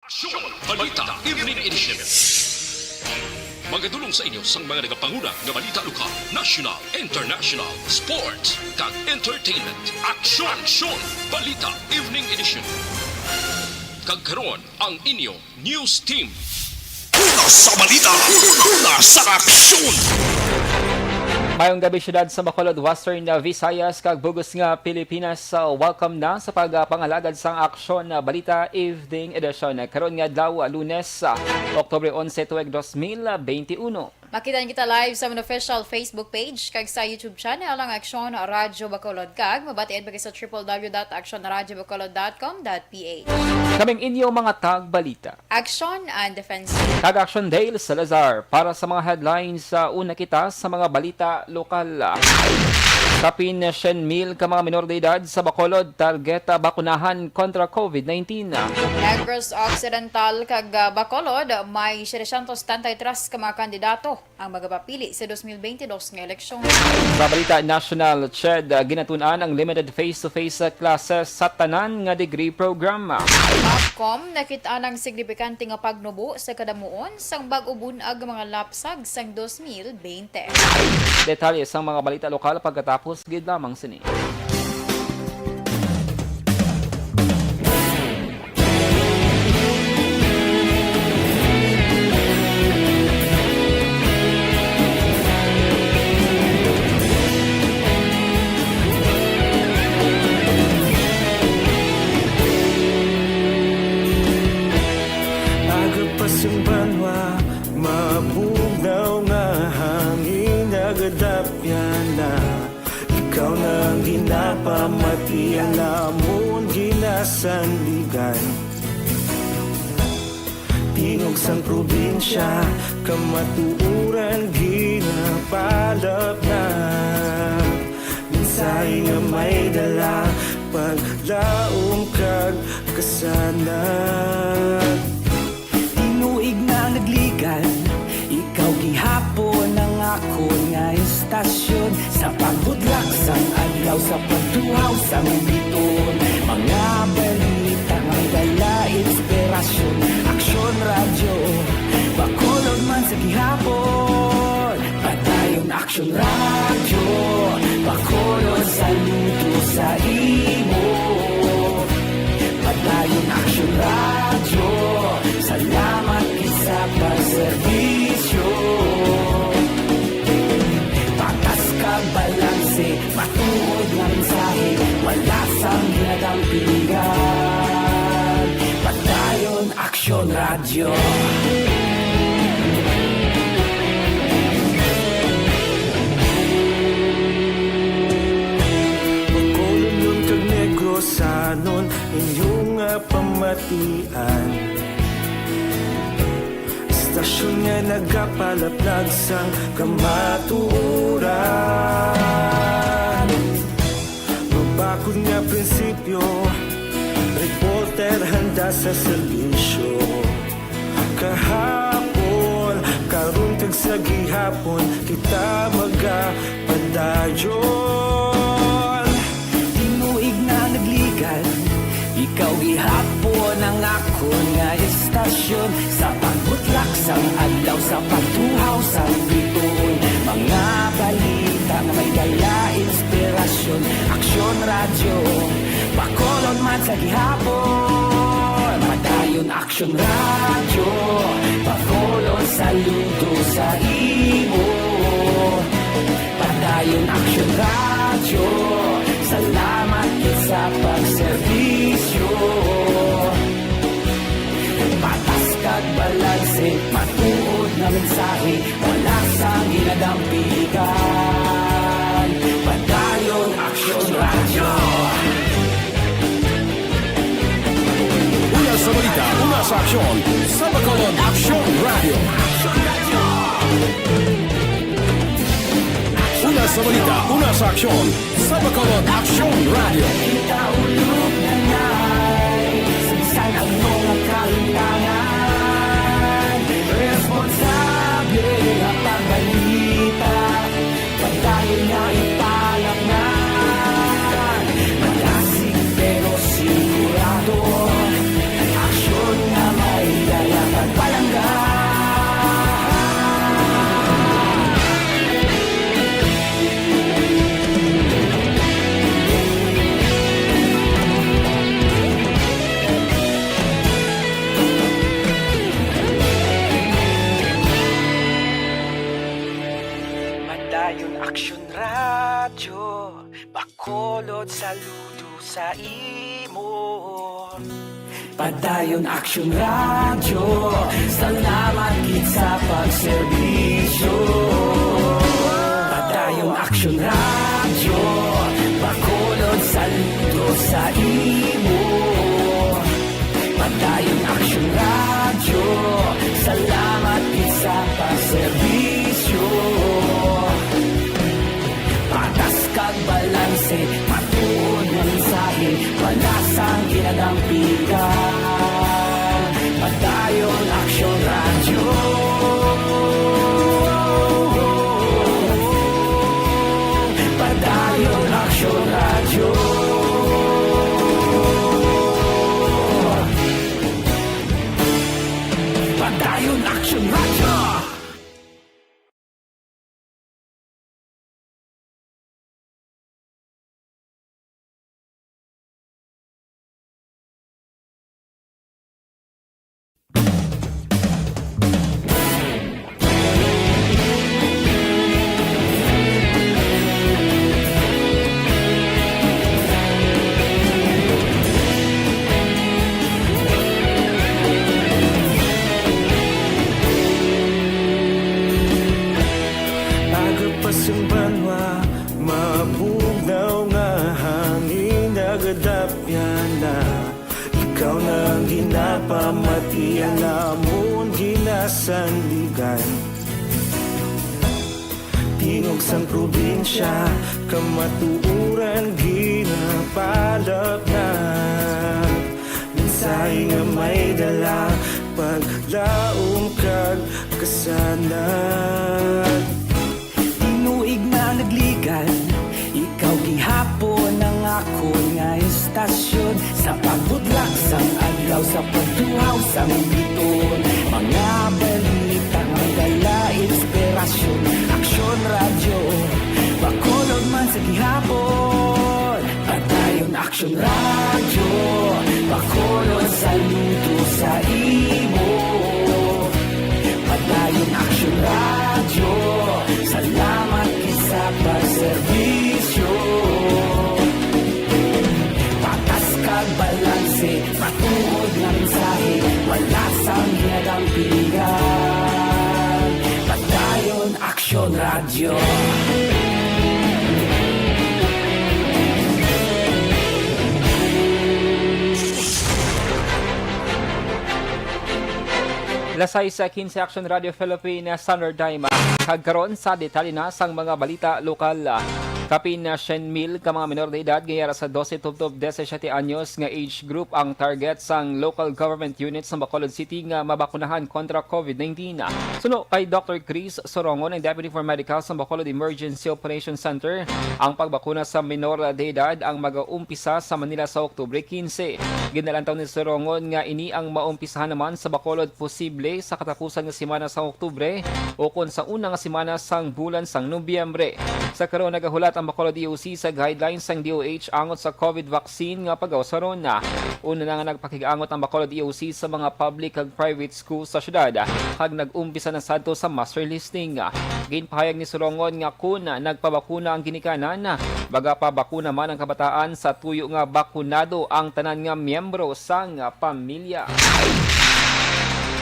Aksyon! Balita Evening Edition. Magadulong sa inyo sang mga nagapanguna nga balita lokal, national, international, sports, kag entertainment. Aksyon! Balita Evening Edition. Kag karon ang inyo news team. Una sa balita, una sa aksyon. Mayong gabi syudad sa Bacolod, Western Visayas, kag bugos nga Pilipinas. Welcome na sa pagpangalagad sang Aksyon na Balita Evening Edition. Karon nga adlaw Lunes, Oktubre 11, tuig 2021. Makita kita live sa mga official Facebook page kag sa YouTube channel ang Aksyon Radyo Bacolod kag mabatian ba sa www.aksyonradyobacolod.com.ph. Kaming inyo mga tag-balita. Aksyon and Defense. Kag Aksyon Dale Salazar para sa mga headlines sa una kita sa mga balita lokal. Kapin 100,000 ka mga minor de edad sa Bacolod target bakunahan kontra COVID-19. Negros Occidental kag Bacolod may 773 ka mga kandidato ang magapapili sa 2022 nga eleksyon. Sa balita national, CHED ginatunan ang limited face-to-face classes sa tanan nga degree program. Mapcom nakita ng signifikante nga pagnubo sa kadamuon sang bag-o bunag mga lapsag sang 2020. Detalye sang mga balita lokal pagkatapos gid lamang sini. Agapasang banwa, mabugaw nga hangin nagadapyan na. Ikaw na ang ginapamatian namon ginasandigan. Tingog sang probinsya, kamatuuran ginapalap na. Minsay nga may dala, paglaom kag kasanan. Tinuig na nagligan, ikaw gihapon ang ako nga istasyon. Sa pagbudlak sang adlaw, sa pagduhaw sang biton. Mga balita may dala inspirasyon. Aksyon radyo, Bacolod man sa gihapon. Padayon Aksyon radyo, Bacolod saludo sa imo. Padayon Aksyon radyo, salamat isa pagserbisyo. Patas kag balanse, matuod nga mensahe, wala sang ginagampingan. Padayon Aksyon radyo. Bacolod nun kag Negros sanon inyong pamatian. Istasyon nga nagapalaplag sang kamaturan. Mabakod nga prinsipyo, reporter handa sa serbisyo. Kahapon, karong kag sa gihapon, kita magapadayon. Tinuig na nagligan, ikaw gihapon ang ako nga istasyon. Sa pagbutlak sang adlaw, sa pagtuhaw sang biton. Mga balita na may dala inspirasyon. Aksyon radyo, Bacolod man sa gihapon. Padayon Aksyon radyo, Bacolod saludo sa imo. Padayon Aksyon radyo, salamat sa pagserbisyo. Patas kag balanse, matuod na mensahe, wala sang ginadampigan. Padayon Aksyon radyo. Una sa balita, una sa aksyon. Sa Bacolod, Aksyon Radio. Una sa balita, una sa aksyon. Sa Bacolod, Aksyon Radio. Kita ulog na na'y sinsan ang mga kalinlangan. Responsable na pagbalita, pagdayo na ipalaknan. Malasig pero sigurado, aksyon na may Bacolod, saludo sa imo. Padayon Aksyon Radyo, salamat gid sa pagserbisyo. Padayon Aksyon Radyo, Bacolod, saludo sa imo. Padayon Aksyon Radyo, salamat gid sa pagserbisyo. Patas kag balanse, matuod ng mensahe, wala sang ginadampigan. Padayon Aksyon Radyo. Padayon Aksyon Radyo. Padayon Aksyon Radyo. Agapasumbanwa, mabugnaw nga hangin nagadapyan na. Ikaw na ang ginapamatian namon ginasandigan. Tingog sang probinsya, kamatuuran ginapalap na. Mensahe nga may dala, paglaom kag kasanan. Tinuig na nagligan, ikaw gihapon ang ako nga istasyon. Sa pagbudlak sang adlaw, sa pagduhaw sang biton, mga balita nga dala inspirasyon. Aksyon Radyo, Bacolod man sa gihapon. Padayon Aksyon Radyo, Bacolod, saludo sa imo. Padayon Aksyon Radyo, salamat sa pagserbisyo. Patas kag balanse, matuod na mensahe, wala sang ginadampigan. Padayon Aksyon Radyo. Lasay sa 15 Action Radio Philippines Standard Time. Kagkaroon sa detalye na sang mga balita lokal. Kapin na 100,000 ka mga menor de edad gayara sa 12 tubtob 17 anyos nga age group ang target sang local government units sa Bacolod City nga mabakunahan kontra COVID-19. Suno kay Dr. Chris Sorongon, ang Deputy for Medical sa Bacolod Emergency Operations Center, ang pagbakuna sa menor de edad ang mag-uumpisa sa Manila sa Oktubre 15. Ginalantaw ni Sorongon nga ini ang maumpisahan naman sa Bacolod posible sa katapusan ng semana sa Oktubre o kung sa unang semana sang bulan sang Nobyembre. Sa karon nagahulat ang Bacolod DOC sa guidelines sang DOH angot sa COVID vaccine nga pagawasaron na. Una na nga nagpakigaangot ang Bacolod DOC sa mga public ag private schools sa syudad kag nag-umpisa na sadto sa master listing. Ginpahayag ni Sorongon nga kun nagpabakuna ang ginikanan, baga pa bakuna man ang kabataan sa tuyo nga bakunado ang tanan nga miyembro sang pamilya.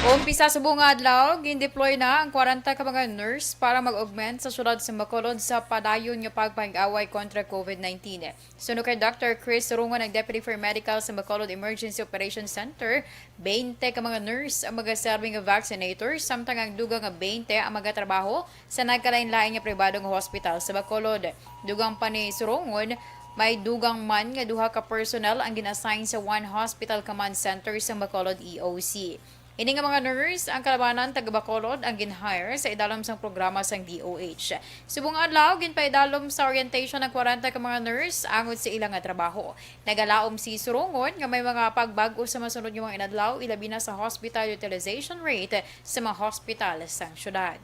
Umpisa sa buong adlaw, gin-deploy na ang 40 ka mga nurse para mag-augment sa syudad sa Bacolod sa padayon nga pagpang-away kontra COVID-19. Suno kay Dr. Chris Rungon, ang Deputy for Medical sa Bacolod Emergency Operations Center, 20 ka mga nurse ang magaserbing nga vaccinators, samtang ang dugang nga 20 ang magatrabaho sa nagkalain-lain nga pribadong hospital sa Bacolod. Dugang pa ni Surungon, may dugang man nga duha ka personnel ang ginassign sa One Hospital Command Center sa Bacolod EOC. Ini nga mga nurse ang kalabanan taga Bacolod ang ginhire sa idalom sang programa sang DOH. Subong adlaw ginpaidalom sa orientation ng 40 ka mga nurse angod sa ilang nga trabaho. Nagalaom si Surungon nga may mga pagbag-o sa masunod nga mga inadlaw, ilabi na sa hospital utilization rate sa mga hospital sang syudad.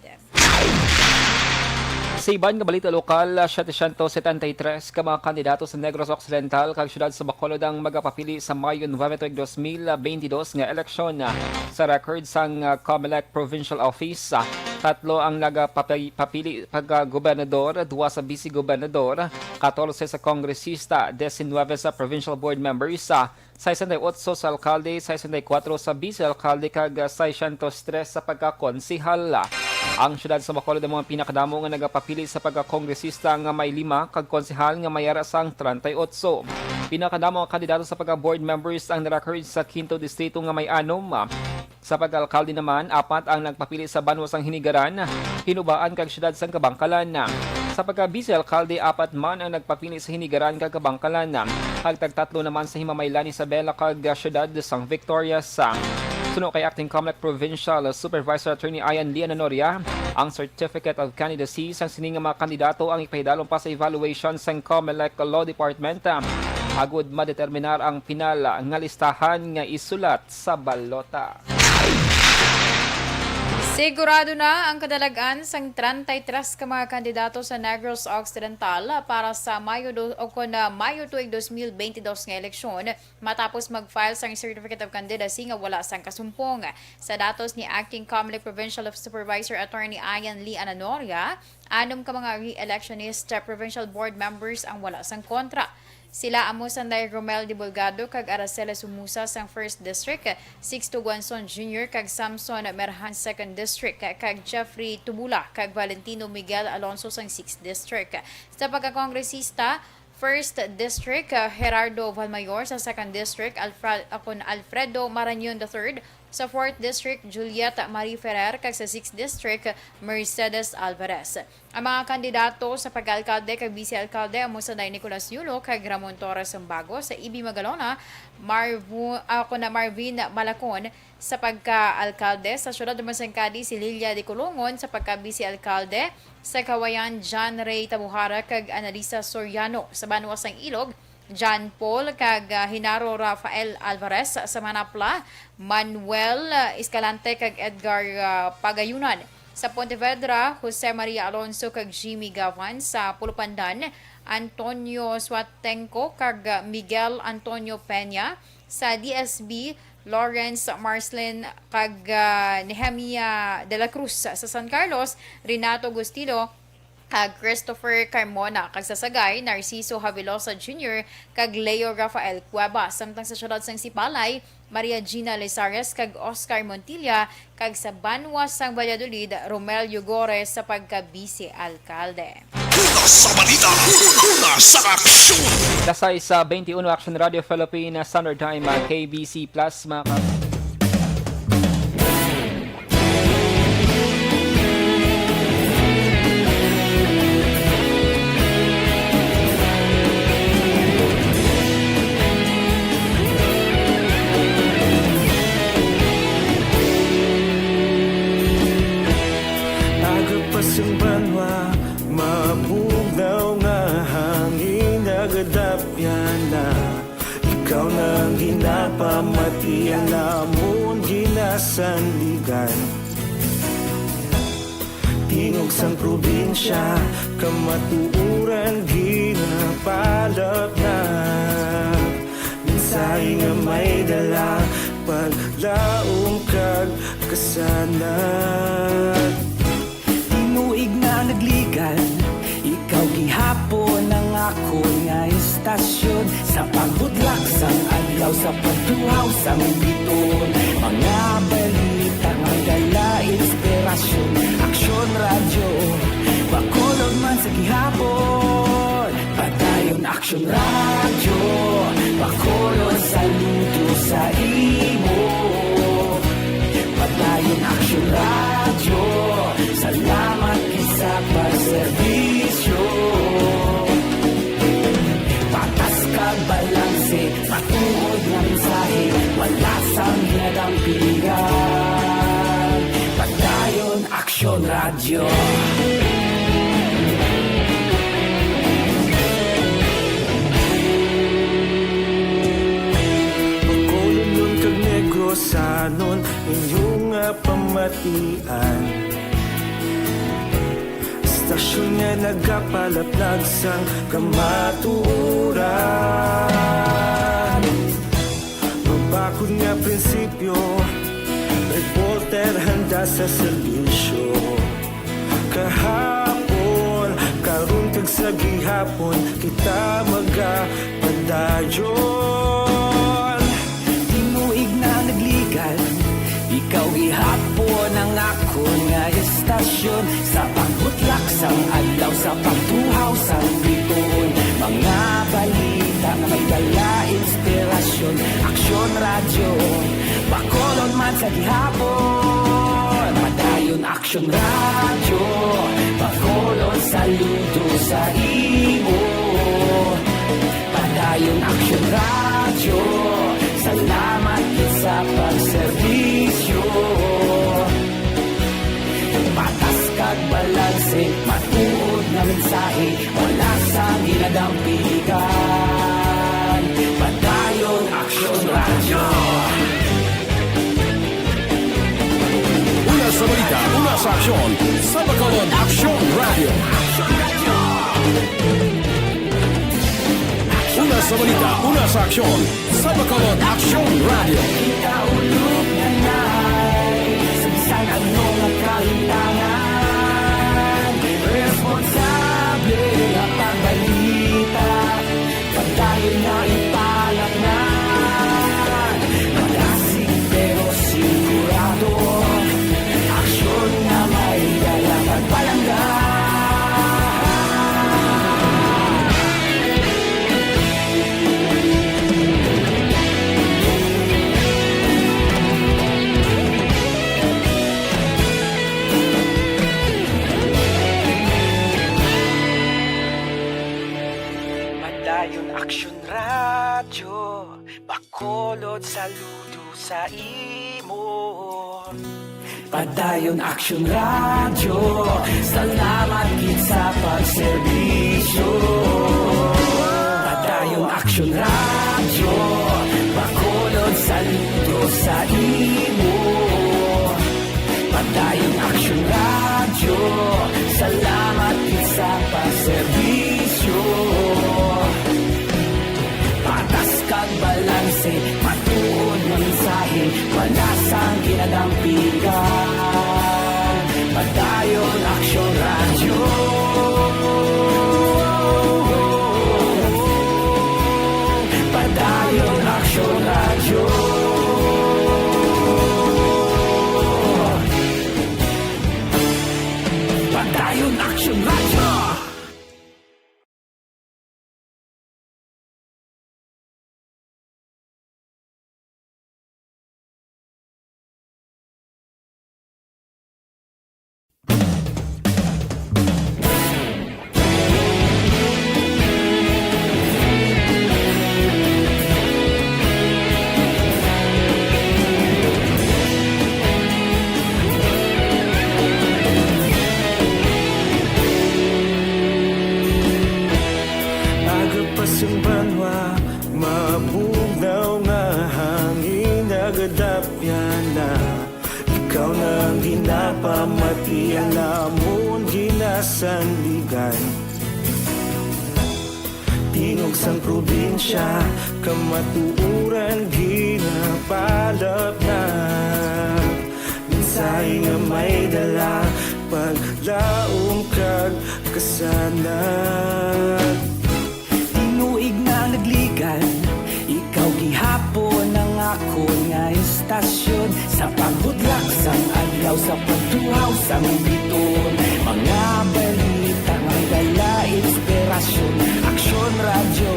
Sa iban nga balita lokal, 773 ka mga kandidato sa Negros Occidental kag syudad sa Bacolod ang magapapili sa Mayo 9, 2022 nga eleksyon. Sa record sang COMELEC Provincial Office, Tatlo ang nagpapili pagka-gobernador, 2 sa vice-gobernador, 14 sa kongresista, 19 sa provincial board members, 68 sa alkalde, 64 sa vice-alkalde, kag 603 sa pagka-konsihal. Ang syudad sa Bacolod ang mga pinakadamo nga nagapapili sa pagka-kongresista nga may 5, kag konsihal nga may arasang 38. Pinakadamo ang kandidato sa pagka-board members ang narakurd sa 5th distrito nga may 6. Sa pag-alkalde naman, 4 ang nagpapili sa Banwasang Hinigaran, Hinubaan kag syudad sang Kabangkalan. Sa pagka-vice-alkalde, 4 man ang nagpapili sa Hinigaran kag Kabangkalan. Hagtag 3 naman sa Himamaylan, Isabela kag syudad sang Victorias. Suno kay Acting Comelec Provincial Supervisor Attorney Ian Lian Anoria, ang Certificate of Candidacy sang sining mga kandidato ang ipahidalon pa sa evaluation sang Comelec Law Department. Agud madeterminar ang pinal nga listahan nga isulat sa balota. Sigurado na ang kadalagan sang 33 ka mga kandidato sa Negros Occidental para sa Mayo tuig 2022 nga eleksyon matapos mag-file sang Certificate of Candidacy nga wala sang kasumpong. Sa datos ni Acting Comelec Provincial Supervisor Attorney Ian Lee Ananoria, 6 ka mga re-electionist provincial board members ang wala sang kontra. Sila amo Sanday Romel Divulgado kag Aracela Sumusa sang 1st District, Sixto Guanzon Jr. kag Samson Merhan 2nd District, kag Jeffrey Tubula kag Valentino Miguel Alonso sang 6th District. Sa pagkakongresista, 1st District, Gerardo Valmayor sa 2nd District, Alfredo Marañon III, sa 4th District, Julieta Marie Ferrer, kag sa 6th District, Mercedes Alvarez. Ang mga kandidato sa pag-alkalde kag vice-alkalde amo sa Nicolas Yulo kag Ramon Torres Sambago, sa Ibi Magalona, Marvin Malacon sa pagka-alkalde, sa Ciudad de Masangkadi si Lilia de Colongon sa pagka-vice-alkalde, sa Kawayan John Ray Tabuhara kag Analisa Soriano, sa Banwasang Ilog John Paul kag Hinaro Rafael Alvarez, sa Manapla Manuel Escalante kag Edgar Pagayunan, sa Pontevedra Jose Maria Alonso kag Jimmy Gavan, sa Pulupandan Antonio Suatenco kag Miguel Antonio Peña, sa DSB Lawrence Marslin kag Nehemia de la Cruz, sa San Carlos Renato Gustilo kag Christopher Carmona, kag sa Sagay Narciso Havilosa Jr. kag Leo Rafael Cueva, samtang sa syudad sang Sipalay Maria Gina Lezares kag Oscar Montilla, kag sa Banwas sang Valladolid Romel Yugores sa pagka-vice-alkalde. Una sa balita, una sa aksyon. Dasay sa 21 Action Radio Philippines Standard Time, KBC Plus, mga Agapasang banwa, mabugnaw nga hangin nagadapyan na. Ikaw nang ginapamatian namon ginasandigan. Tingog sang probinsya, kamatuuran ginapalap na. Minsay nga may dala, paglaong kag kasanat. Tinuig na nagligan, ikaw gihapon ang ako nga istasyon. Sa pagbudlak sang adlaw, sa pagduhaw sang biton. Mga balita nga dala inspirasyon. Aksyon radyo, Bacolod man sa gihapon. Padayon Aksyon radyo, Bacolod saludo sa imo. Padayon Aksyon radyo, salamat isa pagserbisyo. Patas kag balanse, matuod nga mensahe, wala sang hinadampingan. Padayon Aksyon radyo. Bacolod nun kag Negrosanon, inyong pamatian. Stasyon nga nagapalaplag sang kamaturan. Mabakod nga prinsipyo, reporter handa wala sa serbisyo. Kahapon, karon kag sa gihapon, kita magapadayon. Tinuig na nagligan, ikaw gihapon ang ako nga estasyon. Sa pagbutlak sang adlaw, sa pagtuhaw sang biton, mga balita na may dala inspirasyon. Aksyon radyo, bakolon man sa gihapon. Padayon aksyon radyo, bakolon saludo sa imo. Padayon aksyon radyo, salamat sa pagserbisyo. Patas kag balanse, matuod na mensahe, wala sang ginadampigan. Padayon aksyon radyo. Una sa balita, una sa aksyon, sa Bacolod Aksyon Radio. Una sa balita, una sa aksyon, sa Bacolod Aksyon Radio. Ikaulog na na'y sabisan anong nakalintangan. Responsable na pagbalita, pagdayon na ipalat na. Malasig pero sigurado, aksyon na may dalang pagpalangga. Padayon aksyon radyo, bakolod saludo sa imo. Padayon aksyon radyo, salamat gid sa pagserbisyo. Padayon aksyon radyo, bakolod saludo sa imo. Padayon aksyon radyo, salamat gid sa pagserbisyo. Patas kag balanse, matuod na mensahe, wala sang ginadampigan. Padayon aksyon radyo. Padayon aksyon radyo. Padayon aksyon radyo. Agapasang banwa, mabugnaw nga hangin, nagadapyan na. Ikaw nang ginapamatian, namon ginasandigan. Tingog sang probinsya, kamatuuran ginapalap na. Minsay nga may dala, paglaom kag kasanan. Tinuig na nagligan, ikaw gihapon ang ako nga estasyon. Sa pagbudlak sang adlaw, sa pagtuhaw sang biton, mga balita may dala inspirasyon. Aksyon radyo,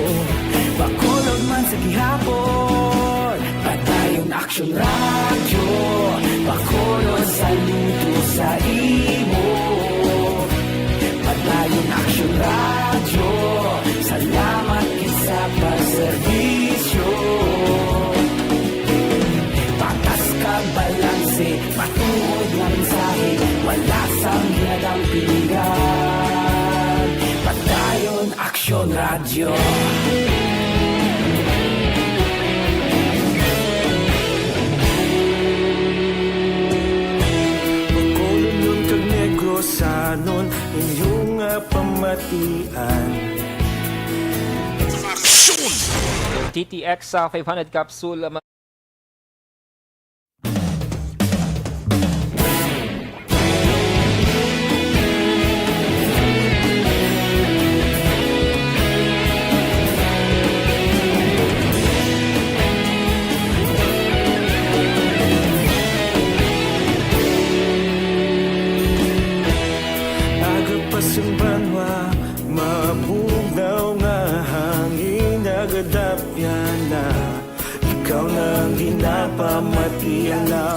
bakolod man sa gihapon. Padayon aksyon radyo, bakolod saludo sa imo. Padayon aksyon radyo, salamat sa pagserbisyo. Patas kag balanse, matuod nga mensahe, wala sang ginadampigan. Padayon aksyon radyo. Bacolod nun kag Negrosanon, inyong pamatian. TTX sa 500 capsule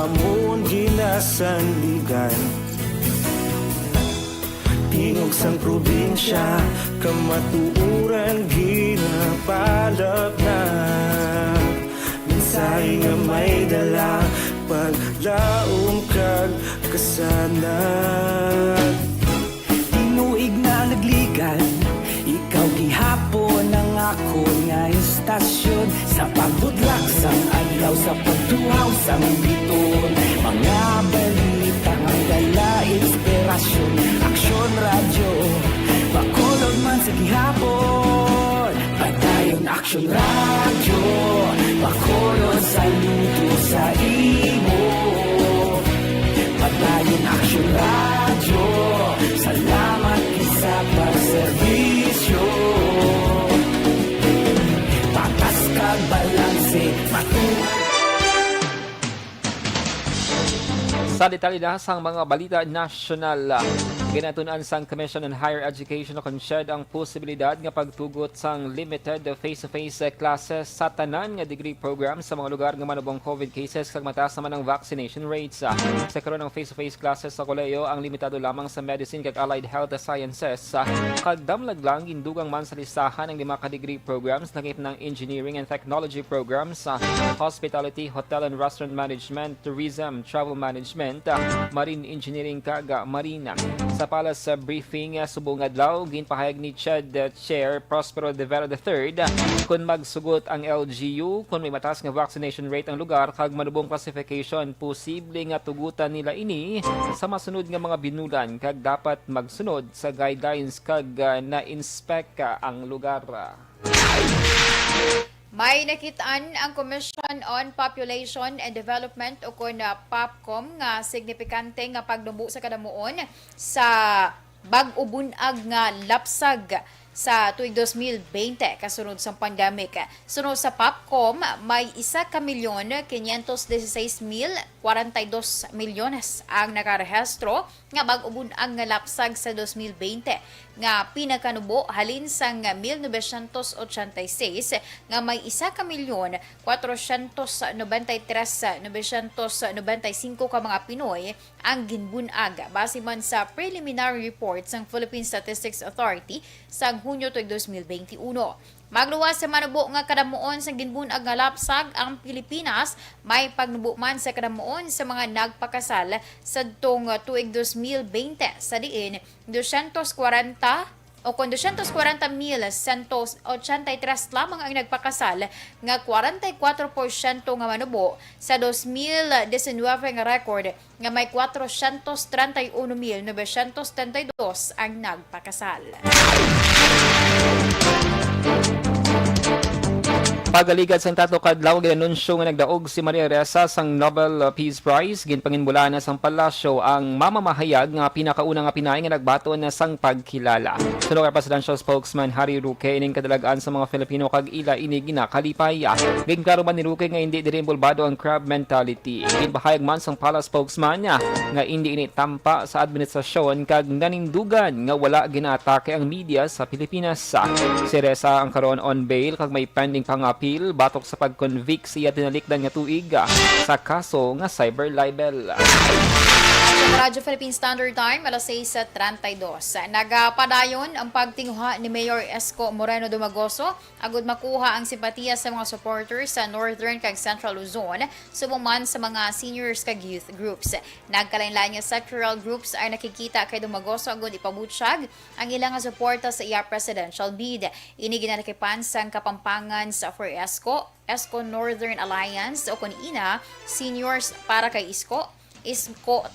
amon ginasanligan. Tingog sang probinsya, kamatuuran ginapalap na. Minsay nga may dala, paglaom kag kasanag. Tinuig na nagligan, ikaw gihapon ang ako nga istasyon. Sa pagbudlak sang adlaw, sa pagtuhaw sang biton, mga balita ang dala inspirasyon. Aksyon radyo, bakolog man sa gihapon. Padayon aksyon radyo, bakolog saludo sa imo. Padayon aksyon radyo, salamat sa pagserbisyo. Patas kag balanse, Sa detalye na sang mga balita national, ginatunan sang Commission on Higher Education na konsyed ang posibilidad nga pagtugot sang limited face-to-face classes sa tanan nga degree program sa mga lugar nga manubong COVID cases kag mataas naman ang vaccination rates. Sa karon ng face-to-face classes sa koleyo ang limitado lamang sa medicine kag allied health sciences. Kag damlag lang gindugang man sa listahan ng 5 ka-degree programs nakip ng engineering and technology programs, hospitality, hotel and restaurant management, tourism, travel management, marine engineering kag marina. Sa palas sa briefing subong adlaw ginpahayag ni Chair Prospero de Vera III kung magsugot ang LGU kung may mataas nga vaccination rate ang lugar kag manubong classification, posible nga tugutan nila ini sa masunod nga mga binulan kag dapat magsunod sa guidelines kag na-inspect ang lugar. May nakitaan ang Commission on Population and Development o kun POPCOM nga signifikante nga pagdumbo sa kadamuon sa bag-ubunag nga lapsag sa tuig 2020 kasunod sa pandemic. Sunod sa POPCOM, may 1,516,042 milyones ang nakarehistro nga bag-ubunag nga lapsag sa 2020 nga pinakanubo halin sang 1986 nga may 1,493,995 ka mga Pinoy ang ginbunag base man sa preliminary report sang Philippine Statistics Authority sa Hunyo 2021. Magluwas sa manubo nga kadamuon sa ginbunag nga lapsag ang Pilipinas, may pagnubo man sa kadamuon sa mga nagpakasal sa tuig 2020 sa diin 240 o kung 240,183 lamang ang nagpakasal nga 44% nga manubo sa 2019 nga record nga may 431,932 ang nagpakasal. Pagaligad sang tatlo kadlaw ginanunsyo nga nagdaog si Maria Ressa sang Nobel Peace Prize ginpanginbula na sang palasyo ang mamamahayag nga pinakauna nga Pinay nga nagbaton na sang pagkilala. Sunod ang presidential spokesman Harry Roque ining kadalagaan sa mga Filipino kag ila ini ginakalipay. Ginklaro man ni Roque nga hindi diri involvado ang crab mentality. Ginpahayag man sang pala spokesman niya nga hindi ini tampa sa administrasyon kag nanindugan nga wala ginaatake ang media sa Pilipinas. Si Ressa ang karon on bail kag may pending pang batok sa pag-convict siya tinalikdan nga tuig sa kaso nga cyber libel. Sa Radyo Philippine Standard Time, alas 6:32. Nagapadayon ang pagtinguha ni Mayor Esco Moreno Dumagoso agud makuha ang simpatiya sa mga supporters sa Northern kag Central Luzon subong man sa mga seniors kag youth groups. Nagkalain-lain nga sectoral groups ay nakikita kay Dumagoso agud ipabutyag ang ilang suporta sa iya presidential bid. Ini ginanakipan sang kapampangan sa for Esco Northern Alliance o kun ina seniors para kay Isko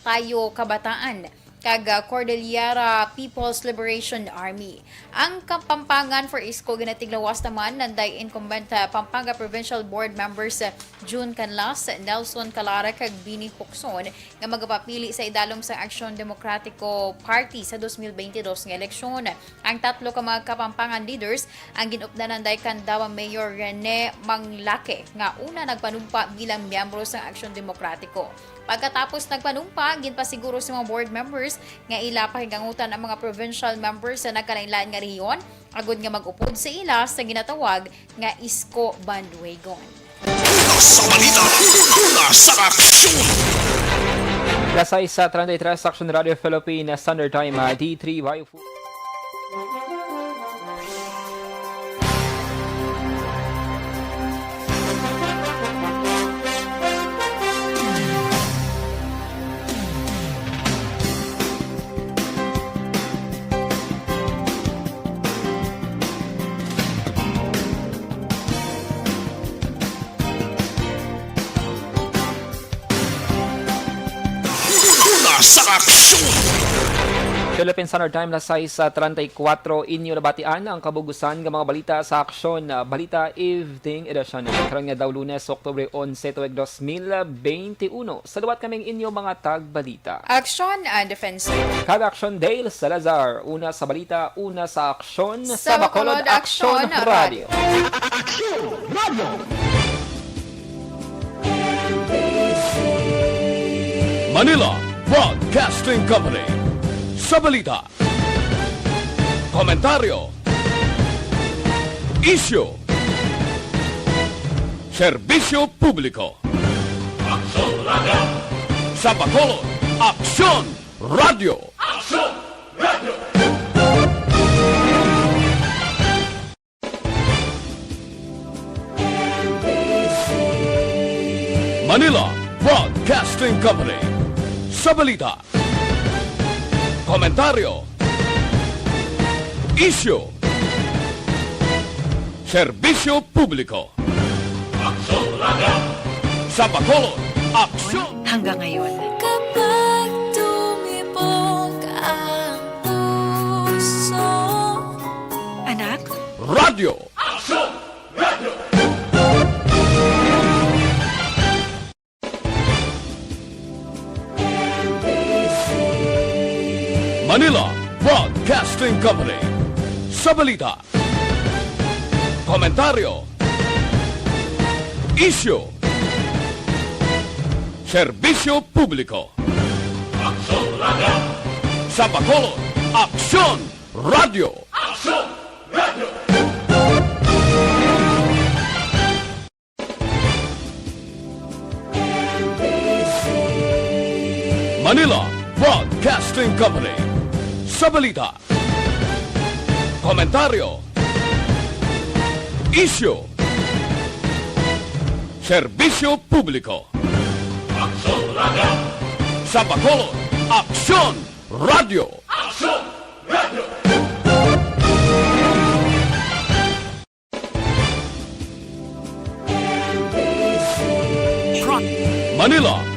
Tayo Kabataan kag Cordillera People's Liberation Army. Ang Kapampangan for Isko ginatiglawas naman nanday incumbent Pampanga Provincial Board members June Canlas, Nelson Calara kag Bini Huxon nga magapapili sa idalom sa Aksyon Demokratiko Party sa 2022 nga eleksyon. Ang tatlo ka mga Kapampangan leaders ang ginupdanan nanday kandawa Mayor Rene Manglake nga una nagpanumpa bilang miyembro sa Aksyon Demokratiko. Pagkatapos nagpanumpa, ginpasiguro sa mga board members nga ila pakigangutan ang mga provincial members sa nagkalain-lain nga rehiyon agud nga mag-upod sa ila sa ginatawag nga Isko Bandwagon. Sa balita, sa aksyon! Lasay sa 33 Aksyon Radio Philippines Standard Time D3 Biofood. Una sa aksyon! Philippine Standard Time lasay sa 34 inyo nabatian ang kabugusan ng mga balita sa Aksyon Balita Evening Edition. Karon nga daw Lunes, Oktubre 11, tuig 2021. Salawat kaming inyo mga tagbalita. Aksyon and Defensor. Kada Aksyon Dale Salazar, una sa balita, una sa aksyon Sa Bacolod, Aksyon Radio. Manila Broadcasting Company. Sa balita, komentaryo, isyu, serbisyo publiko. Sa Bacolod, Aksyon Radio. Manila Broadcasting Company. Sa balita, komentaryo, isyu, serbisyo publiko. Sa Bacolod, Aksyon Hanggang ngayon, Kapag tumibok ang puso, anak, Radio. Manila Broadcasting Company. Sa balita, komentaryo, isyu, serbisyo publiko. Sa Bacolod, Aksyon Radio. Manila Broadcasting Company. Sa balita, komentaryo, isyu, serbisyo publiko. Sa Bacolod, Aksyon Radio. Manila